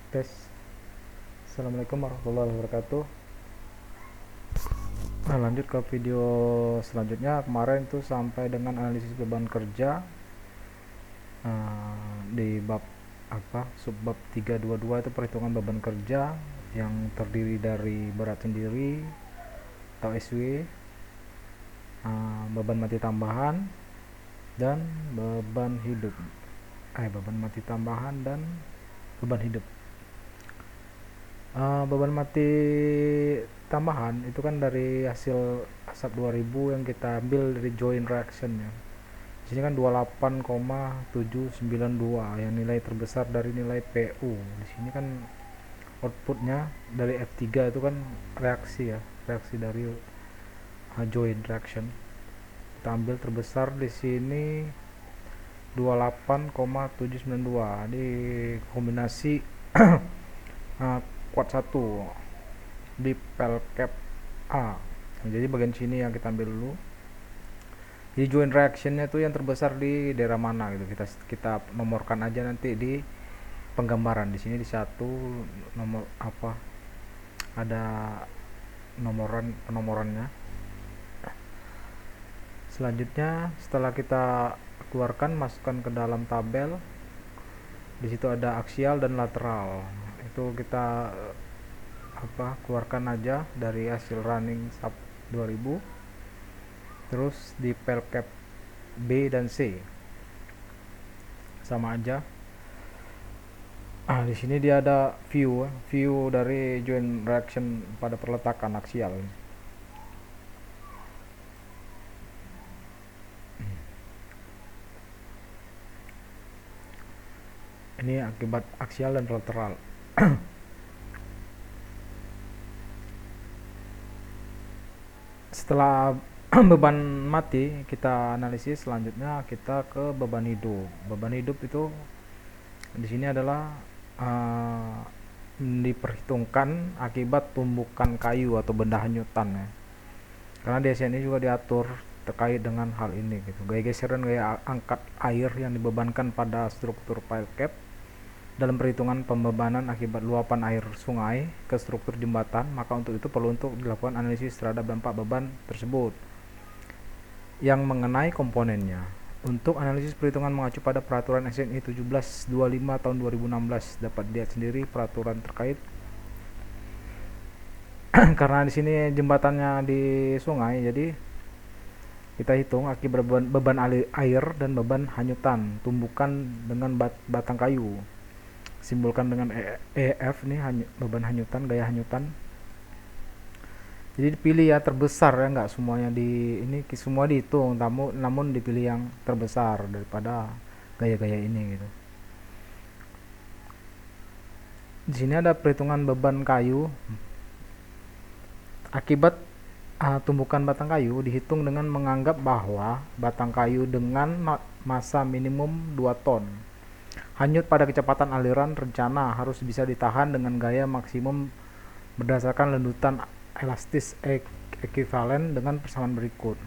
Tes. Assalamualaikum warahmatullahi wabarakatuh. Nah, lanjut ke video selanjutnya. Kemarin itu sampai dengan analisis beban kerja di bab subbab 322 itu perhitungan beban kerja yang terdiri dari berat sendiri atau SW, beban mati tambahan dan beban hidup. Beban mati tambahan dan beban hidup. Beban mati tambahan itu kan dari hasil asap 2000 yang kita ambil dari joint reaction ya. Di sini kan 28,792 yang nilai terbesar dari nilai PU. Di sini kan outputnya dari F3 itu kan reaksi ya, reaksi dari joint reaction. Kita ambil terbesar di sini 28,792 di kombinasi kuat 1 di pel cap A. Jadi bagian sini yang kita ambil dulu. Jadi joint reactionnya tuh yang terbesar di daerah mana gitu. Kita nomorkan aja nanti di penggambaran. Di sini di satu nomor apa? Ada penomorannya. Selanjutnya setelah kita keluarkan, masukkan ke dalam tabel. Di situ ada aksial dan lateral. Itu kita keluarkan aja dari hasil running sub 2000. Terus di pel cap B dan C sama aja. Di sini dia ada view dari joint reaction pada perletakan aksial. Ini akibat aksial dan lateral. Setelah beban mati kita analisis, selanjutnya kita ke beban hidup. Beban hidup itu di sini adalah diperhitungkan akibat tumbukan kayu atau benda hanyutan ya. Karena di SN ini juga diatur terkait dengan hal ini gitu. Gaya geseran, gaya angkat air yang dibebankan pada struktur pile cap dalam perhitungan pembebanan akibat luapan air sungai ke struktur jembatan, maka untuk itu perlu untuk dilakukan analisis terhadap dampak beban tersebut yang mengenai komponennya. Untuk analisis perhitungan mengacu pada peraturan SNI 1725 tahun 2016, dapat dilihat sendiri peraturan terkait. Karena di sini jembatannya di sungai, jadi kita hitung akibat beban air dan beban hanyutan tumbukan dengan batang kayu. Simbolkan dengan EF nih, beban hanyutan, gaya hanyutan. Jadi dipilih ya terbesar ya, nggak semuanya semua dihitung, namun dipilih yang terbesar daripada gaya-gaya ini gitu. Di sini ada perhitungan beban kayu akibat tumbukan batang kayu dihitung dengan menganggap bahwa batang kayu dengan massa minimum 2 ton hanyut pada kecepatan aliran rencana harus bisa ditahan dengan gaya maksimum berdasarkan lendutan elastis ekuivalen dengan persamaan berikut.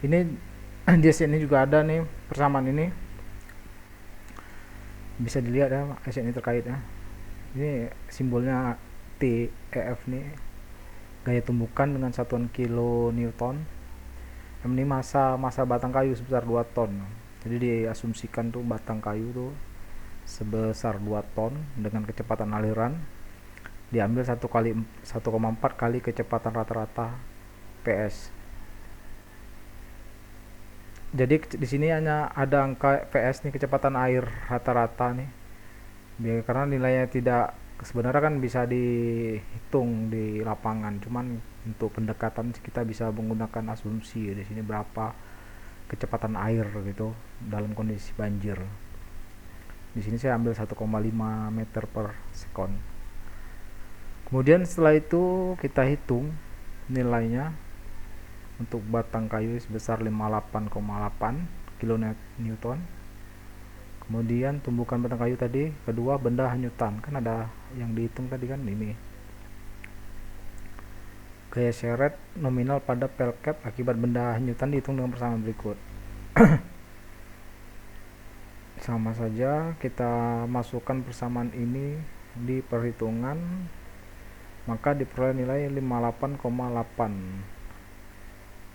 Ini di sini juga ada nih persamaan ini, bisa dilihat ya SN ini terkait ya. Ini simbolnya TEF nih, gaya tumbukan dengan satuan kilo newton. Ini massa batang kayu sebesar 2 ton. Jadi diasumsikan tuh batang kayu tuh sebesar 2 ton dengan kecepatan aliran diambil 1,4 kali kecepatan rata-rata PS. Jadi di sini hanya ada angka PS nih, kecepatan air rata-rata nih. Karena nilainya tidak sebenarnya kan bisa dihitung di lapangan, cuman untuk pendekatan kita bisa menggunakan asumsi di sini berapa kecepatan air gitu dalam kondisi banjir. Di sini saya ambil 1,5 meter per sekon. Kemudian setelah itu kita hitung nilainya untuk batang kayu sebesar 58,8 kN. Kemudian tumbukan batang kayu tadi, kedua benda hanyutan, kan ada yang dihitung tadi kan ini. Gaya seret nominal pada pel cap akibat benda hanyutan dihitung dengan persamaan berikut. Sama saja kita masukkan persamaan ini di perhitungan, maka diperoleh nilai 58,8.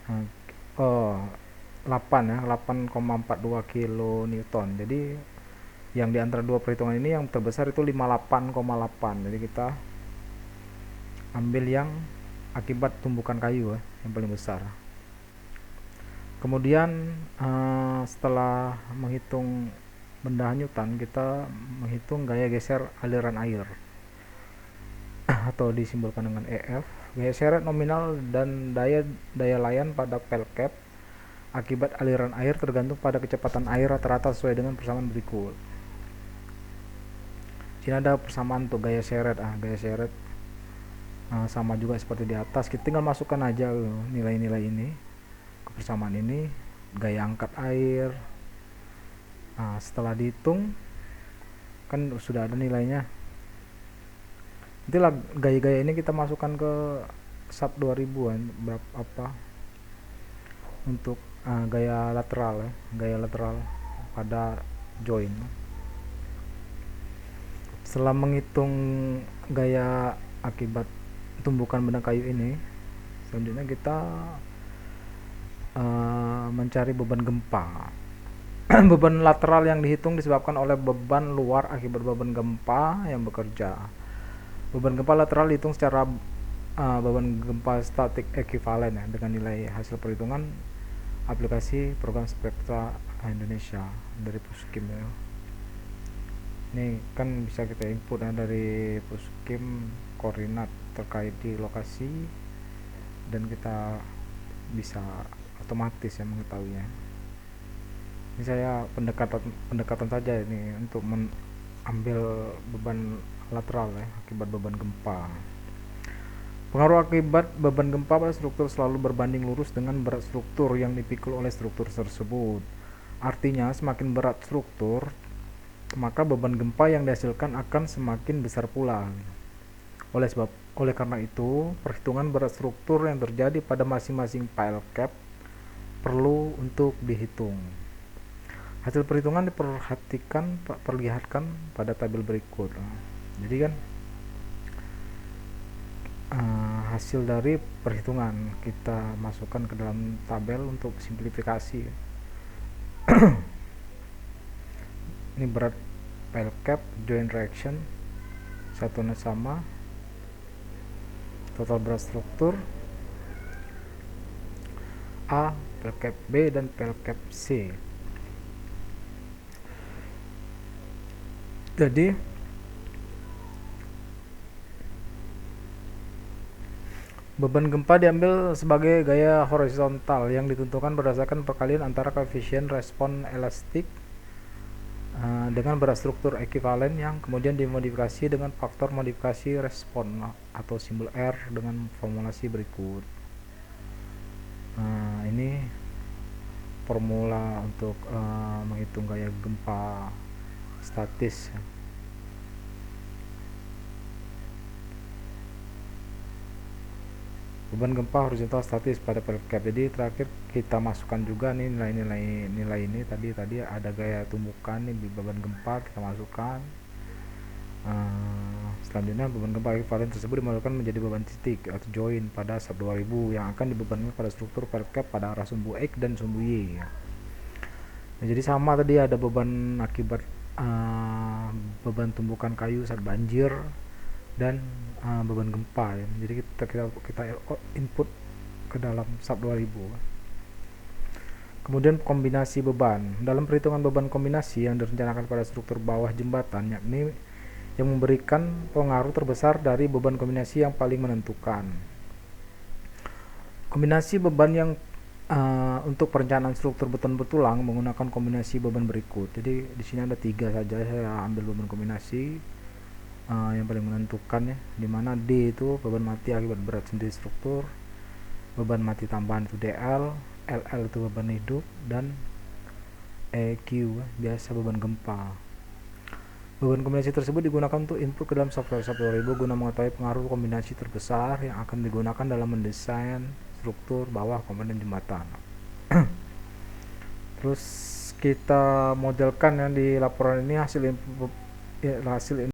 Nah, oh 8 ya, 8,42 kilonewton. Jadi yang di antara dua perhitungan ini yang terbesar itu 58,8. Jadi kita ambil yang akibat tumbukan kayu ya, yang paling besar. Kemudian setelah menghitung benda hanyutan, kita menghitung gaya geser aliran air atau disimbolkan dengan EF. Gaya seret nominal dan daya layan pada pel cap akibat aliran air tergantung pada kecepatan air rata-rata sesuai dengan persamaan berikut. Sini ada persamaan untuk gaya seret. Gaya seret sama juga seperti di atas. Kita tinggal masukkan aja nilai-nilai ini ke persamaan ini. Gaya angkat air. Setelah dihitung kan sudah ada nilainya. Nantilah gaya-gaya ini kita masukkan ke sub 2000-an berapa apa untuk gaya lateral ya, gaya lateral pada join. Setelah menghitung gaya akibat tumbukan benda kayu ini, selanjutnya kita mencari beban gempa. Beban lateral yang dihitung disebabkan oleh beban luar akibat beban gempa yang bekerja. Beban gempa lateral dihitung secara beban gempa statik ekuivalen ya, dengan nilai hasil perhitungan aplikasi program spektra Indonesia dari Puskim ya. Ini kan bisa kita input ya, dari Puskim koordinat terkait di lokasi, dan kita bisa otomatis ya mengetahuinya. Ini saya pendekatan saja ini untuk mengambil beban lateral ya, akibat beban gempa. Pengaruh akibat beban gempa pada struktur selalu berbanding lurus dengan berat struktur yang dipikul oleh struktur tersebut. Artinya semakin berat struktur, maka beban gempa yang dihasilkan akan semakin besar pula. Oleh karena itu, perhitungan berat struktur yang terjadi pada masing-masing pile cap perlu untuk dihitung. Hasil perhitungan perlihatkan pada tabel berikut. Jadi kan hasil dari perhitungan kita masukkan ke dalam tabel untuk simplifikasi. Ini berat pile cap, joint reaction, satunya sama, total berat struktur A, pile cap B, dan pile cap C. Jadi beban gempa diambil sebagai gaya horizontal yang ditentukan berdasarkan perkalian antara koefisien respon elastik dengan berat struktur ekuivalen yang kemudian dimodifikasi dengan faktor modifikasi respon atau simbol R dengan formulasi berikut. Ini formula untuk menghitung gaya gempa statis. Beban gempa horizontal statis pada pel cap. Jadi terakhir kita masukkan juga nih nilai ini tadi ada gaya tumbukan nih di beban gempa, kita masukkan. Selanjutnya beban gempa ekuivalen tersebut dimasukkan menjadi beban titik atau join pada sub 2000 yang akan dibebankan pada struktur pel cap pada arah sumbu X dan sumbu Y. Nah, jadi sama tadi ada beban akibat beban tumbukan kayu saat banjir dan beban gempa ya. Jadi kita input ke dalam sub 2000. Kemudian kombinasi beban. Dalam perhitungan beban kombinasi yang direncanakan pada struktur bawah jembatan, yakni yang memberikan pengaruh terbesar dari beban kombinasi yang paling menentukan. Kombinasi beban yang untuk perencanaan struktur beton bertulang menggunakan kombinasi beban berikut. Jadi di sini ada 3 saja, saya ambil beban kombinasi yang paling menentukan ya, dimana D itu beban mati akibat berat sendiri struktur, beban mati tambahan itu DL, LL itu beban hidup, dan EQ biasa beban gempa. Beban kombinasi tersebut digunakan untuk input ke dalam software 2000 guna mengetahui pengaruh kombinasi terbesar yang akan digunakan dalam mendesain struktur bawah komponen jembatan. Terus kita modelkan yang di laporan ini hasil